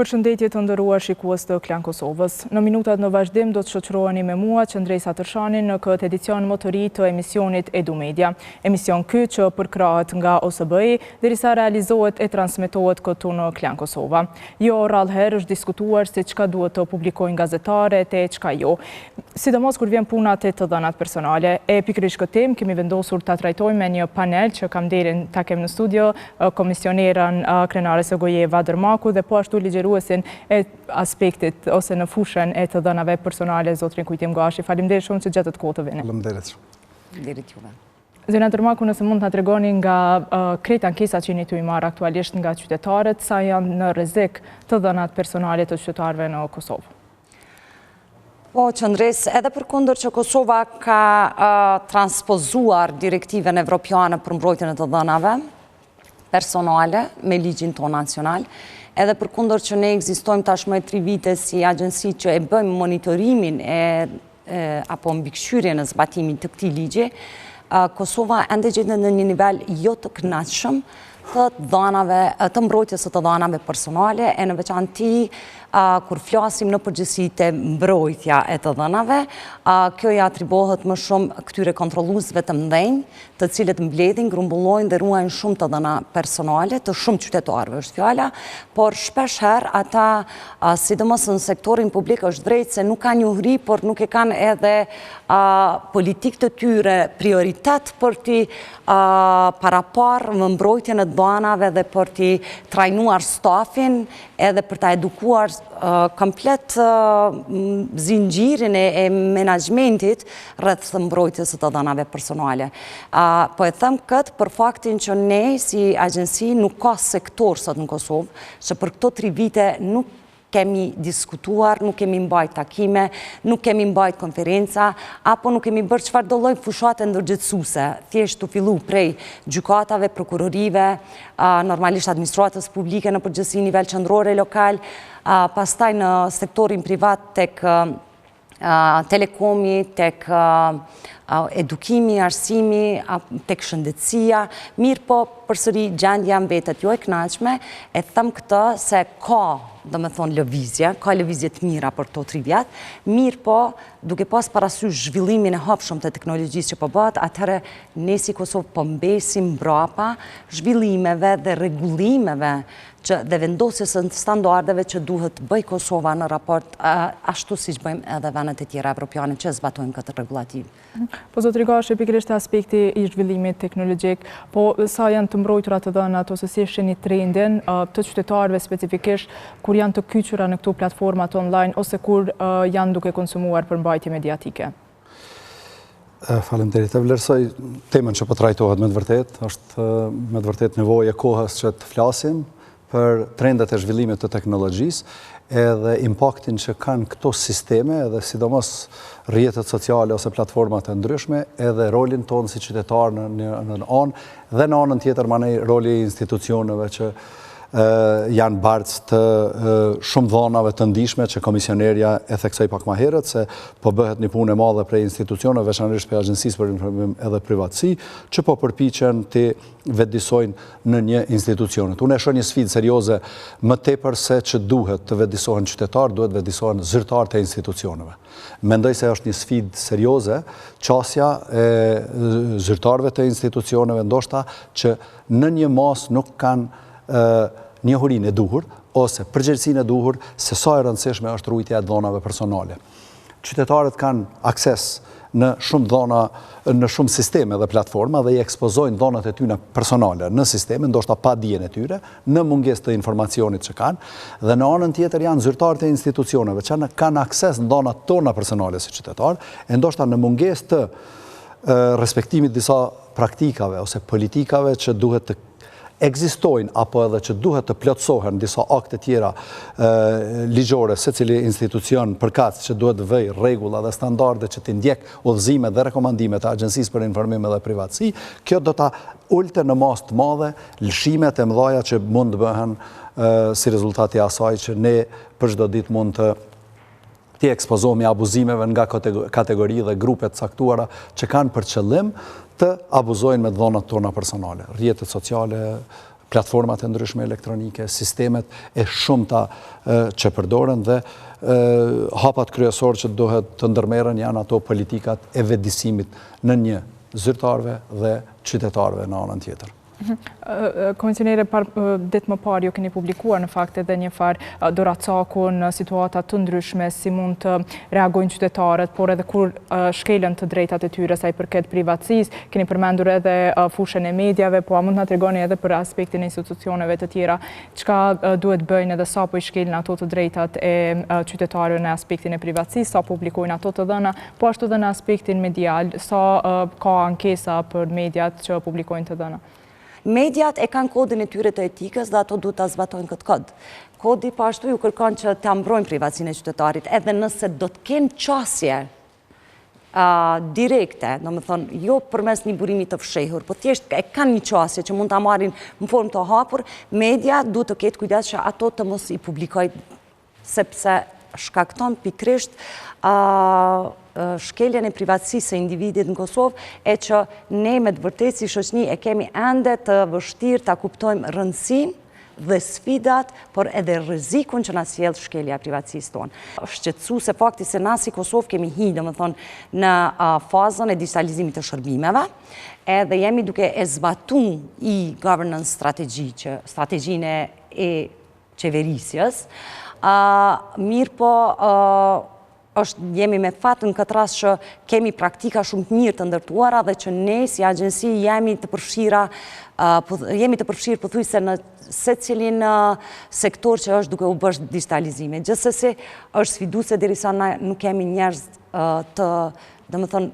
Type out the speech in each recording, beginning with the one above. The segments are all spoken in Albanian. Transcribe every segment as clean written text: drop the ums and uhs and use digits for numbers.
Përshëndetje të nderuar shikues të Klan Kosovës. Në minutat në vazhdim do të shoqëroheni me mua Qëndrej Satërshani në këtë edicion më të ri të emisionit Edu Media. Emision ky që përkrahet nga OSBE derisa realizohet e transmetohet këtu në Klan Kosova. Jo rrallëherë është diskutuar se çka duhet të publikojnë gazetarët e çka jo. Sidomos kur vjen puna te të dhënat personale. E pikërisht këtë temë kemi vendosur ta trajtojmë me një panel që kam nderin ta kem në studio komisionerën krenare Sogojeva Dërmaku dhe po ashtu ligjeruesin e aspektit ose në fushën e të dhënave personale zotrin Kujtim Gashi. Faleminderit shumë që gjetët kohë të vini. Faleminderit. Faleminderit juve. Zona Dërmaku, nëse mund të na tregoni nga krejt ankesat që jeni tu i marrë aktualisht nga qytetarët, sa janë në rrezik të dhënat personale të qytetarëve në Kosovë? Po, Qëndres, edhe përkundër që Kosova ka transpozuar direktiven evropiane për mbrojtjen e të dhënave personale me ligjin ton nacional, edhe përkundër që ne ekzistojmë tashmë 3 vite si agjensi që e bëjmë monitorimin apo mbikëqyrjen e zbatimit të këtij ligji, Kosova ende gjendet në një nivel jo të kënaqshëm të mbrojtjes së të dhënave personale, e në veçanti kur flasim në përgjithësi te mbrojtja e të dhënave, kjo i atribohet më shumë këtyre kontrolluesve të mëdhenj, të cilët mbledhin, grumbullojnë dhe ruajnë shumë të dhëna personale të shumë qytetarëve është fjala, por shpesh herë ata, sidomos në sektorin publik, është drejt se nuk kanë njohuri, por nuk e kanë edhe politik të tyre prioritet për t'i parapar më mbrojtjen e dhënave dhe për t'i trajnuar stafin edhe për t'a edukuar komplet zinxhirin e menaxhmentit rreth mbrojtjes së të dhënave personale. Po e them këtë për faktin që ne si agjensi nuk ka sektor sot në Kosovë, që për këto 3 vite nuk kemi diskutuar, nuk kemi mbajt takime, nuk kemi mbajt konferenca, apo nuk kemi bërë çfarëdo lloj fushate ndërgjegjësuese, thjesht u fillu prej gjykatave, prokurorive, normalisht administratës publike në përgjithësi nivel qendror e lokal, pastaj në sektorin privat tek telekomi, tek edukimi, arsimi, tek shëndetësia, mirë po përsëri gjendja mbetet jo e kënaqshme, e them këtë se ka, domethënë lëvizje, ka lëvizje të mira për këto 3 vjet, mirë po duke pas parasysh zhvillimin e hapshëm të teknologjisë që po bëhet, atëherë ne si Kosovë po mbesim mbrapa zhvillimeve dhe rregullimeve dhe vendosjes së standardeve që duhet bëj Kosova në raport ashtu siç bëjmë edhe vendet e tjera evropiane që zbatojnë këtë rregullativ. Po zotri Gashi, pikërisht aspekti i zhvillimit teknologjik, po sa janë të mbrojtura të dhënat ose si shihni trendin të qytetarëve specifikisht kur janë të kyçura në këto platformat online ose kur janë duke konsumuar për mbajtje mediatike? Faleminderit. E vlerësoj temën që po trajtohet me të vërtetë, është me të vërtetë nevojë e kohës që të flasim për trendet e zhvillimit të teknologjisë edhe impaktin që kanë këto sisteme edhe sidomos rrjetet sociale ose platformat e ndryshme edhe rolin tonë si qytetar në anë dhe në anën tjetër manej roli i institucioneve që janë barcë të shumë dhënave të ndihshme që komisionerja e theksoi pak më herët se po bëhet një punë e madhe prej institucioneve, veçanërisht prej Agjencisë për Informim edhe Privatësi, që po përpiqen të vetëdijsojnë në një institucionet. Unë e shoh një sfidë serioze më tepër se që duhet të vetëdijsohen qytetarë, duhet vetëdijsohen zyrtarët e institucioneve. Mendoj se është një sfidë serioze, qasja e zyrtarëve të institucioneve ndoshta që në një mas nuk kanë njohurinë e duhur ose përgjegjësinë e duhur se sa e rëndësishme është ruajtja e dhënave personale. Qytetarët kanë akses në shumë dhëna, në shumë sisteme dhe platforma dhe i ekspozojnë dhënat e tyre personale në sisteme, ndoshta pa dijen e tyre, në mungesë të informacionit që kanë, dhe në anën tjetër janë zyrtarët e institucioneve që kanë akses në dhënat tona personale si qytetar, e ndoshta në mungesë të respektimit disa praktikave ose politikave që duhet të ekzistojnë apo edhe që duhet të plotësohen disa akte tjera ligjore se cili institucion përkatës që duhet vëj rregulla dhe standarde që t'i ndjek udhëzimet dhe rekomandimet e Agjencisë për Informim dhe Privatësi, kjo do ta ulte në masë të madhe lëshimet e mëdha që mund të bëhen si rezultati i asaj që ne për çdo ditë mund të t'i ekspozohemi abuzimeve nga kategori dhe grupe të caktuara që kanë për qëllim të abuzojnë me dhënat tona personale, rrjetet sociale, platformat e ndryshme elektronike, sistemet e shumta që përdoren dhe hapat kryesor që duhet të ndërmerren janë ato politikat e vetëdijsimit në një zyrtarëve dhe qytetarëve në anën tjetër. Komisionere, ditë më parë ju keni publikuar në fakt edhe një farë doracaku në situata të ndryshme si mund të reagojnë qytetarët, por edhe kur shkelen të drejtat e tyre sa i përket privatësisë, keni përmendur edhe fushën e mediave, po a mund të na tregoni edhe për aspektin e institucioneve të tjera, çka duhet bëjnë edhe sa po i shkelin ato të drejtat e qytetarëve në aspektin e privatësisë, sa publikojnë ato të dhëna, po ashtu edhe në aspektin medial, sa ka ankesa për mediat që publikojnë të dhëna. Mediat e kanë kodin e tyre të etikës dhe ato duhet të zbatojnë këtë kod. Kodi po ashtu ju kërkon që të mbrojnë privatësinë e qytetarit, edhe nëse do të kenë qasje direkte, do më thonë, jo përmes një burimi të fshehur, po thjesht e kanë një qasje që mund të marrin në formë të hapur, media duhet të ketë kujdes që ato të mos i publikojnë, sepse shkakton pikrisht shkeljen e privatësisë së individit në Kosovë e që ne me të vërtetë si shoqëni e kemi ende të vështirë ta kuptojmë rëndësinë dhe sfidat, por edhe rrezikun që na sjell shkelja e privatësisë tonë. Shqetësuese fakti se na si Kosovë kemi hyrë, domethënë, në fazën e digitalizimit të shërbimeve, edhe jemi duke e zbatuar e-governance strategjinë e qeverisjes. Mirë po jemi me fat në këtë rast që kemi praktika shumë të mirë të ndërtuara dhe që ne si agjensi jemi të përfshirë pothuajse në secilin sektor që është duke u bërë digitalizime. Gjithsesi është sfiduese derisa na nuk kemi njerëz të, domethënë,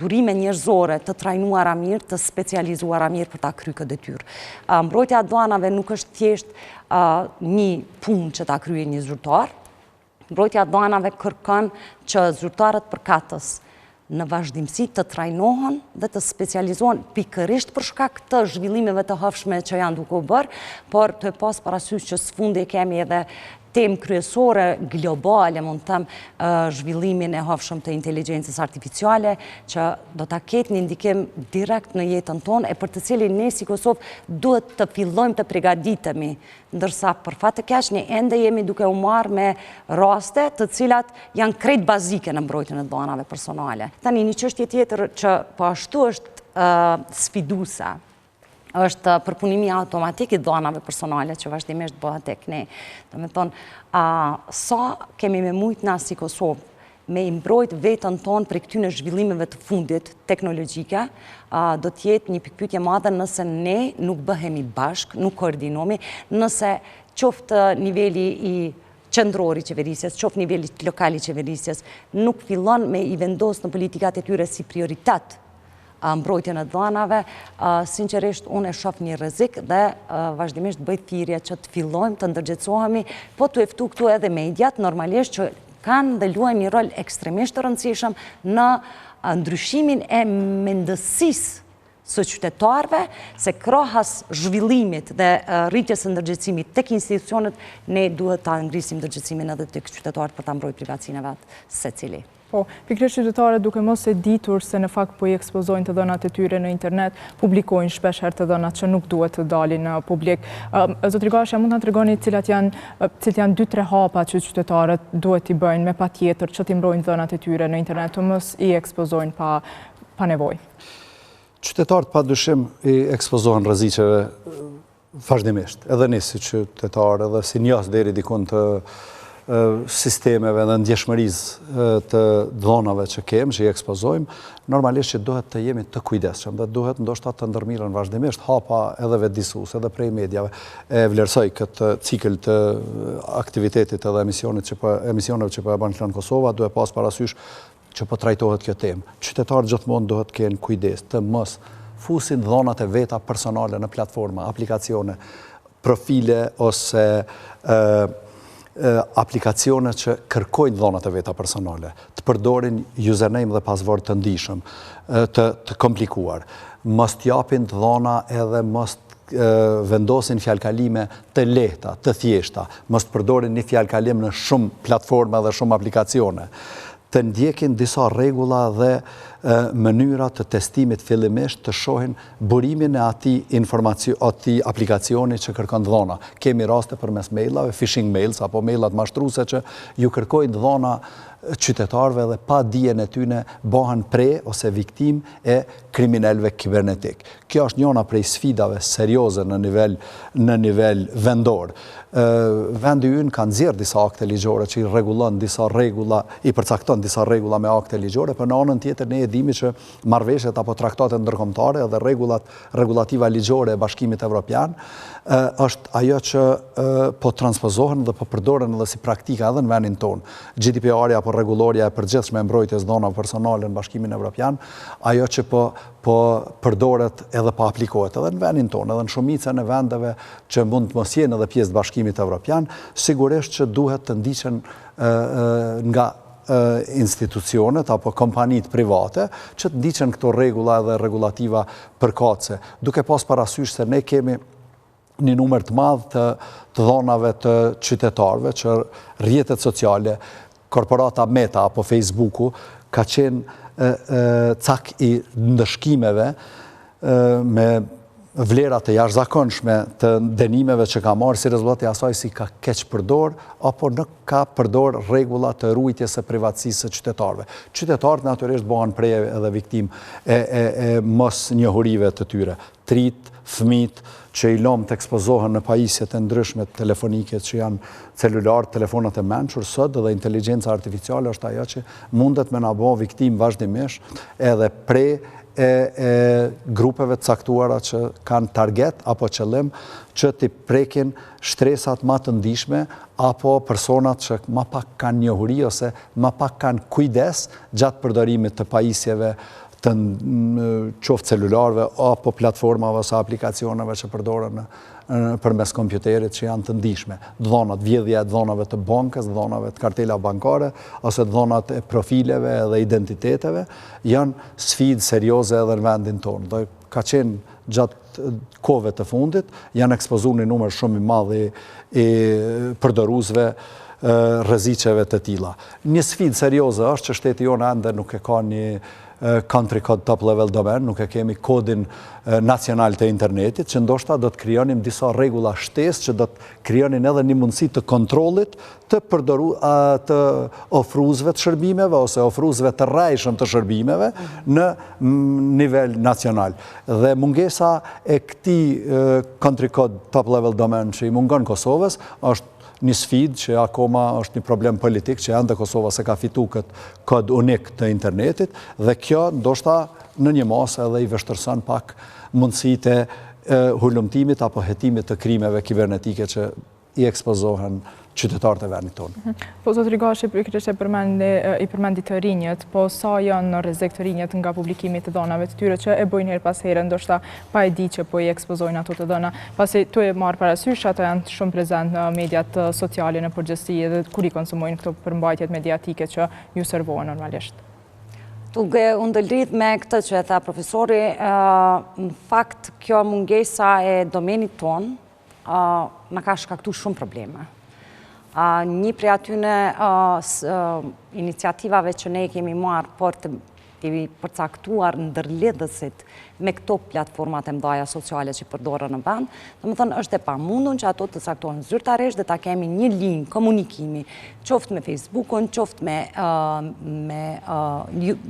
burime njerëzore të trajnuara mirë, të specializuara mirë për ta kryer këtë detyrë. Mbrojtja e duanave nuk është thjesht një punë që ta kryejë një zyrtar. Mbrojtja e duanave kërkon që zyrtarët përkatës në vazhdimsi të trajnohen dhe të specializohen pikërisht për shkak të zhvillimeve të hapshme që janë duke u bërë, por të pas parasysh që sfundi kemi edhe temë kryesore globale, mund të them, zhvillimin e hapshëm të inteligjencës artificiale, që do ta ketë një ndikim direkt në jetën tonë, e për të cilin ne si Kosovë duhet të fillojmë të përgatitemi, ndërsa për fat të keq ne ende jemi duke u marrë me raste të cilat janë krejt bazike në mbrojtjen e dhënave personale. Tani një çështje tjetër që po ashtu është sfiduese është përpunimi automatik i dhënave personale që vazhdimisht bëhet tek ne. Domethënë, sa kemi me mujt na si Kosovë me i mbrojt vetën tonë për këtyre zhvillimeve të fundit teknologjike, do të jetë një pikpyetje madhe nëse ne nuk bëhemi bashk, nuk koordinohemi, nëse qoftë niveli i qendror i qeverisjes, qoftë niveli lokal i qeverisjes, nuk fillon me i vendosë në politikat e tyre si prioritet mbrojtjen e dhënave, sinqerisht unë e shoh një rrezik dhe vazhdimisht bëj thirrje që të fillojmë të ndërgjegjsohemi, po të ftu këtu edhe mediat normalisht që kanë dhe luajnë një rol ekstremisht të rëndësishëm në ndryshimin e mendësisë së qytetarëve, se krahas zhvillimit dhe rritjes së ndërgjegjësimit tek institucionet, ne duhet ta ngrisim ndërgjegjësimin edhe tek qytetarët për ta mbrojtur privatësinë e vet secili. Po, pikërisht qytetarët duke mos e ditur se në fakt po i ekspozojnë të dhënat e tyre në internet, publikojnë shpesh herë të dhënat që nuk duhet të dalin në publik. Zotri Gashi, mund ta tregoni cilat janë 2-3 hapa që qytetarët duhet t'i bëjnë me patjetër që t'i mbrojnë dhënat e tyre në internet, të mos i ekspozojnë pa nevojë. Qytetarët padyshim i ekspozohen rreziqeve vazhdimisht, edhe ne si qytetarë, edhe si njohës deri dikun të sistemeve dhe ndjeshmërisë të dhënave që kemi, që i ekspozojmë, normalisht që duhet të jemi të kujdesshëm dhe duhet ndoshta të ndërmirën vazhdimisht hapa edhe vetëdijsuese edhe prej mediave. E vlerësoj këtë cikël të aktivitetit edhe emisioneve që po e bën Klan Kosova, duhet pas parasysh që po trajtohet kjo temë. Qytetarët gjithmonë duhet të kenë kujdes të mos fusin dhënat e veta personale në platforma, aplikacione, profile ose aplikacione që kërkojnë dhënat e veta personale, të përdorin username dhe password të ndihshëm, të komplikuar, mos t'japin dhëna edhe mos vendosin fjalkalime të lehta, të thjeshta, mos të përdorin një fjalkalim në shumë platforma dhe shumë aplikacione, të ndjekin disa rregulla dhe mënyra të testimit fillimisht të shohin burimin e ati aplikacioni që kërkon dhona. Kemi raste përmes mailave, phishing mails apo mailat mashtruese që ju kërkojnë dhona qytetarëve dhe pa dijen e tyne bëhen pre ose viktim e kriminalëve kibernetik. Kjo është njëna prej sfidave serioze në nivel vendor. Vendi ynë ka nxjerrë disa akte ligjore që i rregullon disa rregulla, i përcakton disa rregulla me akte ligjore, por në anën tjetër ne e dimi që marrëveshjet apo traktatet ndërkombëtare dhe regulativa ligjore e Bashkimit Evropian është ajo që po transpozohen dhe po përdoren edhe si praktika edhe në vendin tonë. GDPR apo rregulloria e përgjithshme e mbrojtjes dhonave personale në Bashkimin Evropian, ajo që po përdoret edhe po aplikohet edhe në vendin tonë, edhe në shumicën e vendeve që mund të mos jenë edhe pjesë të Bashkimit Evropian, sigurisht që duhet të ndiqen nga institucionet apo kompanit private që të ndiqen këto rregulla dhe regulativa përkatëse, duke pas parasysh se ne kemi një numër të madh të dhonave të qytetarëve që rrjetet sociale, korporata Meta apo Facebooku ka qenë cak i ndëshkimeve me vlerat të jashtëzakonshme të dënimeve që ka marrë si rezultat e asaj si ka keq përdor apo nuk ka përdor rregulla të ruajtjes së privatësisë së qytetarëve. Qytetarët natyrisht bëhen preje edhe viktim e mos njohurive të tyre. Trit, fëmijët që i lëmë të ekspozohen në pajisjet e ndryshme telefonike që janë celular, telefonat e mençur, sot dhe inteligjenca artificiale është ajo që mundet me na bëjë viktim vazhdimisht edhe prej e grupeve të caktuara që kanë target apo qëllim që t'i prekin shtresat ma të ndishme apo personat që ma pak kanë njohuri ose ma pak kanë kujdes gjatë përdorimit të pajisjeve të qoftë celularve apo platformave ose aplikacioneve që përdoren përmes kompjuterit që janë të ndishme. Dhonat, vjedhja e dhonave të bankës, dhonave të kartela bankare, ose dhonat e profileve dhe identiteteve, janë sfidë serioze edhe në vendin tonë. Dhe ka qenë gjatë kohëve të fundit, janë ekspozuar një numër shumë i madh i përdoruzve rreziqeve të tilla. Një sfidë serioze është që shteti jonë ende nuk e ka një country code top level domain, nuk e kemi kodin nacional të internetit, që ndoshta do të krijonim disa rregulla shtesë që do të krijonin edhe një mundësi të kontrollit të ofruesve të shërbimeve ose ofruesve të rrajshëm të shërbimeve në nivel nacional. Dhe mungesa e këtij country code top level domain që i mungon Kosovës është një sfidë që akoma është një problem politik që ende Kosova se ka fitu këtë kod unik të internetit dhe kjo ndoshta në një masë edhe i vështërson pak mundësitë e hulumtimit apo hetimit të krimeve kibernetike që i ekspozohen qytetarët e vendit tonë. Po, Zot Rigashi, pikërisht i përmendi të rinjët, po sa janë në rrezik të rinjët nga publikimi të dhënave të tyre që e bojnë her pas here, ndoshta pa e di që po i ekspozojnë ato të dhëna, pasi tu e marrë parasysh, ato janë shumë prezent në mediat sociale në përgjithësi edhe kur i konsumojnë këto përmbajtjet mediatike që ju servohen normalisht. Duke u ndëlidh me këtë që e tha profesori, në fakt kjo mungesa e domenit tonë na ka shkaktuar shumë probleme. Një prej atyne iniciativave që ne kemi marrë për të përcaktuar ndërlidhësit me këto platformat e mëdha sociale që përdoren në vend, domethënë është e pamundun që ato të caktohen zyrtarisht dhe ta kemi një linjë komunikimi, qoftë me Facebookun, qoftë me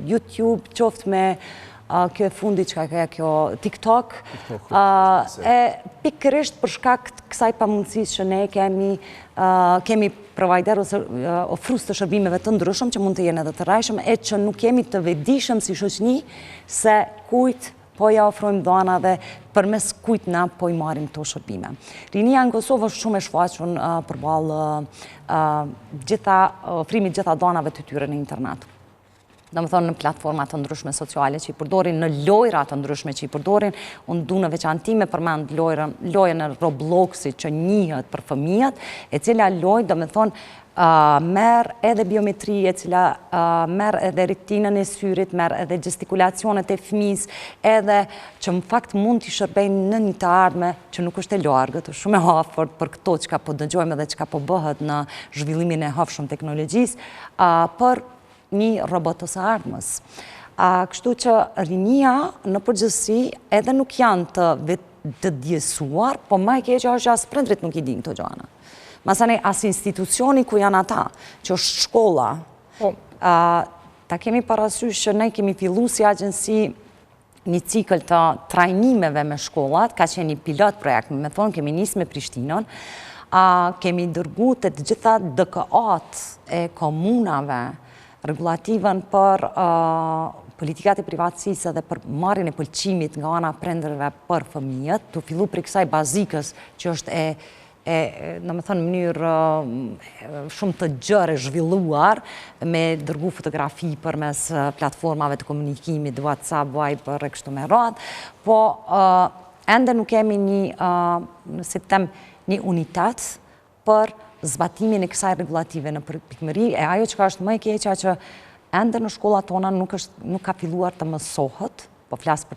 YouTube, qoftë me kjo e fundi që ka kjo TikTok, pikërisht për shkak të kësaj pamundësisë që ne kemi provider ose ofrues të shërbimeve të ndryshëm që mund të jenë edhe të rrajshëm e që nuk jemi të vetëdijshëm si shoqëni se kujt po ja ofrojmë dhona dhe përmes kujt na po i marrim këto shërbime. Rinia në Kosovë është shumë e shfaqur përballë ofrimit gjitha dhonave të tyre në internet. Domethënë në platformat të ndryshme sociale që i përdorin, në lojra të ndryshme që i përdorin, unë du në veçanti me përmend lojën e Robloxit që njihet për fëmijët, e cila lojë domethënë merr edhe biometri, e cila merr edhe retinën e syrit, merr edhe gestikulacionet e fëmijës, edhe që në fakt mund t'i shërbejnë në një të ardhme që nuk është e largët, është shumë e afërt për këto që po dëgjojmë dhe që po bëhet në zhvillimin e hapshëm teknologjisë, për një robot ose ardhmës. Kështu që rinia në përgjithësi edhe nuk janë të djesuar, po më e keqja është që as prindrit nuk i dinë këto gjëra. Masane as institucioni ku janë ata, që është shkolla, ta kemi parasysh që ne kemi fillu si agjensi një cikël të trajnimeve me shkollat, ka qenë një pilot projekt, me thonë kemi nisë me Prishtinën, kemi dërgu të gjitha DKA-t e komunave regulativën për politikat e privatësisë dhe për marrjen e pëlqimit nga ana prindërve për fëmijët, të fillu për kësaj bazikës që është në me thënë mënyrë shumë të gjërë e zhvilluar me dërgu fotografi për mes platformave të komunikimit, WhatsApp, Viber, e kështu me radhë, po ende nuk kemi një unitet për zbatimin e kësaj regulative në pikëmëri, e ajo që ka është më e keqja që ende në shkollat tona nuk ka filluar të mësohet, po flasë për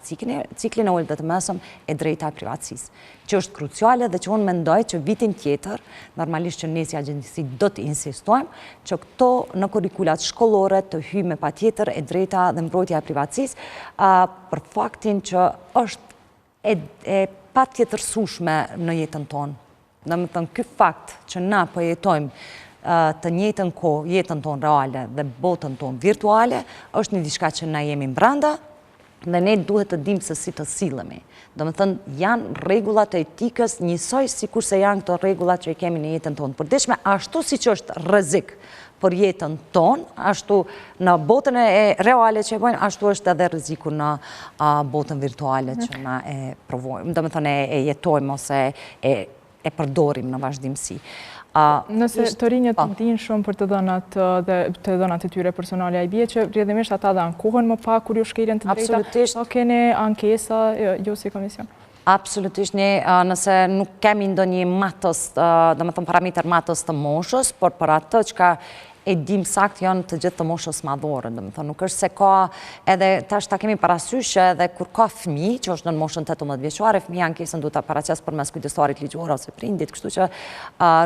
ciklin e ulët të mesëm e drejta e privatësisë, që është kruciale dhe që unë mendoj që vitin tjetër, normalisht që ne si agjensi do të insistojmë, që këto në kurrikulat shkollore të hyjë me patjetër e drejta dhe mbrojtja e privatësisë, për faktin që është e patjetërsueshme në jetën tonë. Domethënë, ky fakt që na po jetojmë të njëjtën kohë jetën tonë reale dhe botën tonë virtuale, është një diçka që na jemi brenda, dhe ne duhet të dimë se si të sillemi. Domethënë, janë rregullat e etikës njësoj sikur se janë këto rregullat që i kemi në jetën tonë përditshme, ashtu siç është rrezik për jetën tonë, ashtu në botën e reale që e bojnë, ashtu është edhe rreziku në botën virtuale që na e provojmë, domethënë e jetojmë ose e përdorim në vazhdimsi. Nëse të rinjët dinë shumë për të dhënat e tyre personale, a i bie që rrjedhimisht ata dhe ankohen më pak kur ju shkeljen të drejta? Absolutisht. Keni ankesa ju si komision? Absolutisht, ne nëse nuk kemi ndonjë matës, domethënë parametër matës të moshës, por për atë që ka e dim sakt janë të gjithë të moshës madhore, domethënë nuk është se ka edhe tash ta kemi parasysh edhe kur ka fëmijë që është në moshën 18 vjeçare, fëmia ankesën duhet ta paraqes përmes kujdestarit ligjor ose prindit, kështu që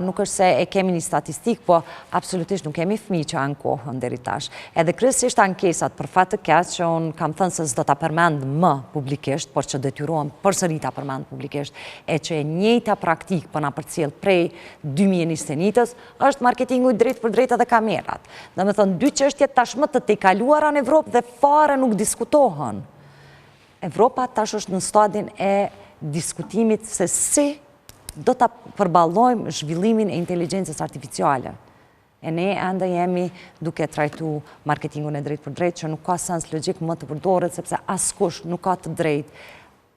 nuk është se e kemi një statistikë, po absolutisht nuk kemi fëmijë që ankohen deri tash. Edhe kryesisht ankesat për fat të keq që un kam thënë se s'do ta përmend më publikisht, por që detyrohem përsëri ta përmend publikisht, e që e njëjta praktikë po na përcjell prej 2021-s është marketingu i drejtë për drejtë dhe kamerat. Dhe me thënë, dy çështje tashmë të tejkaluara në Evropë dhe fare nuk diskutohen. Evropa tash është në stadin e diskutimit se si do të përballojmë zhvillimin e inteligjencës artificiale. E ne ende jemi duke trajtu marketingun e drejtë për drejtë që nuk ka sens logjik më të përdoret sepse askush nuk ka të drejtë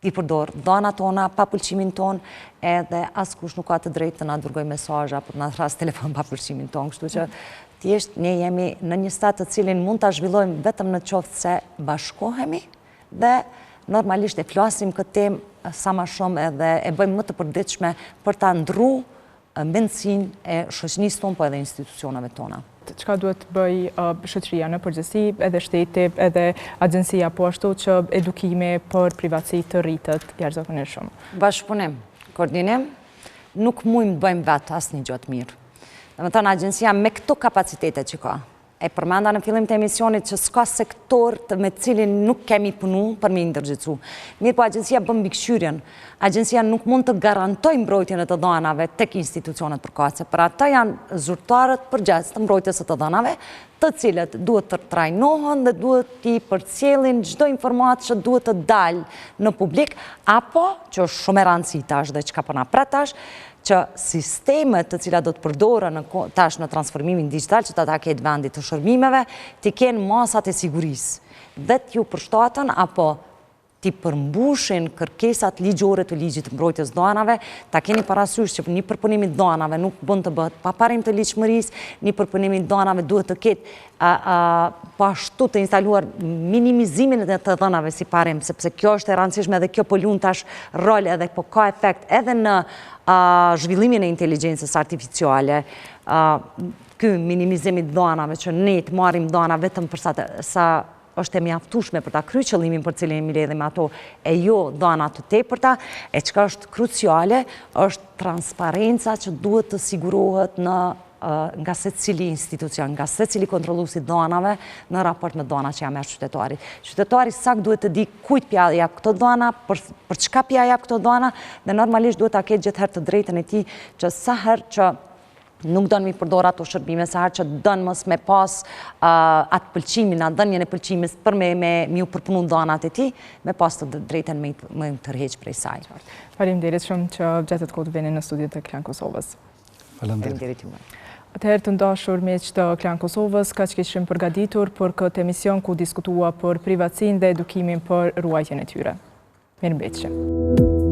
i përdor dhënat tona pa pëlqimin ton, edhe askush nuk ka të drejtë të na dërgojë mesazha për na thras telefon pa pëlqimin ton, kështu që thjesht ne jemi në një stad të cilin mund ta zhvillojmë vetëm në qoftë se bashkohemi dhe normalisht e flasim këtë temë sa më shumë edhe e bëjmë më të përditshme për ta ndruar mendsinë e shoqënisë tonë po edhe institucioneve tona. Çka duhet të bëj shoqëria në përgjithësi, edhe shteti, edhe agjencia, po ashtu që edukimi për privatësi të rritet jashtëzakonisht shumë? Bashkëpunim, koordinim, nuk mujmë të bëjmë vetë asnjë gjë të mirë. Domethënë agjencia me këto kapacitete që ka, e përmenda në fillim të emisionit që s'ka sektor me cilin nuk kemi punu për me ndërgjitsu. Mirë po agjencia bën mbikëqyrjen. Agjencia nuk mund të garantoj mbrojtjen e të dhënave tek institucionet përkatëse. Për ata janë zyrtarët përgjithës të mbrojtjes së të dhënave, të cilët duhet të trajnohen dhe duhet t'i përcjellin çdo informatë që duhet të dalë në publik, apo që është shumë e rëndësishme dhe çka po na pret tash, që sistemet të cilat do të përdoren tash në transformimin digital, që ata ketë vendit të shërbimeve, t'i kenë masat e sigurisë dhe t'ju përshtaten apo t'i përmbushin kërkesat ligjore të ligjit të mbrojtjes dhënave, ta keni parasysh që një përpunim i dhënave nuk bën të bëhet pa parim të ligjshmërisë, një përpunim i dhënave duhet të ketë po ashtu të instaluar minimizimin e të dhënave si parim, sepse kjo është e rëndësishme dhe kjo po lun tash rol edhe po ka efekt edhe në zhvillimin e inteligjencës artificiale. Ky minimizim i dhënave që ne të marrim dhëna vetëm për sa është e mjaftueshme për ta kryer qëllimin për cilin mi lidhim ato, e jo dhëna të tepërta, e çka është kruciale është transparenca që duhet të sigurohet në nga se cili institucion, nga se cili kontrolusi donave në raport me dona që ja merë qytetari. Qytetari sak duhet të di kujt pja jap këto dona, për çka pja jap këto dona, dhe normalisht duhet ta ketë gjithë herë të drejtën e tij që sa herë që nuk dënë mi përdor ato shërbime, sa herë që dënë mos me pas atë pëlqimin, atë dënjën e pëlqimis për me ju përpunu donat e ti, me pas të drejten me tërheq prej saj. Faleminderit shumë që gjetët kohë të vini në studiot e Klan Kosovës. Faleminderit juve. Atëherë të ndashur miq të Klan Kosovës, ka që kishim përgatitur për këtë emision ku diskutua për privatësinë dhe edukimin për ruajtjen e tyre. Mirëmbëjtje.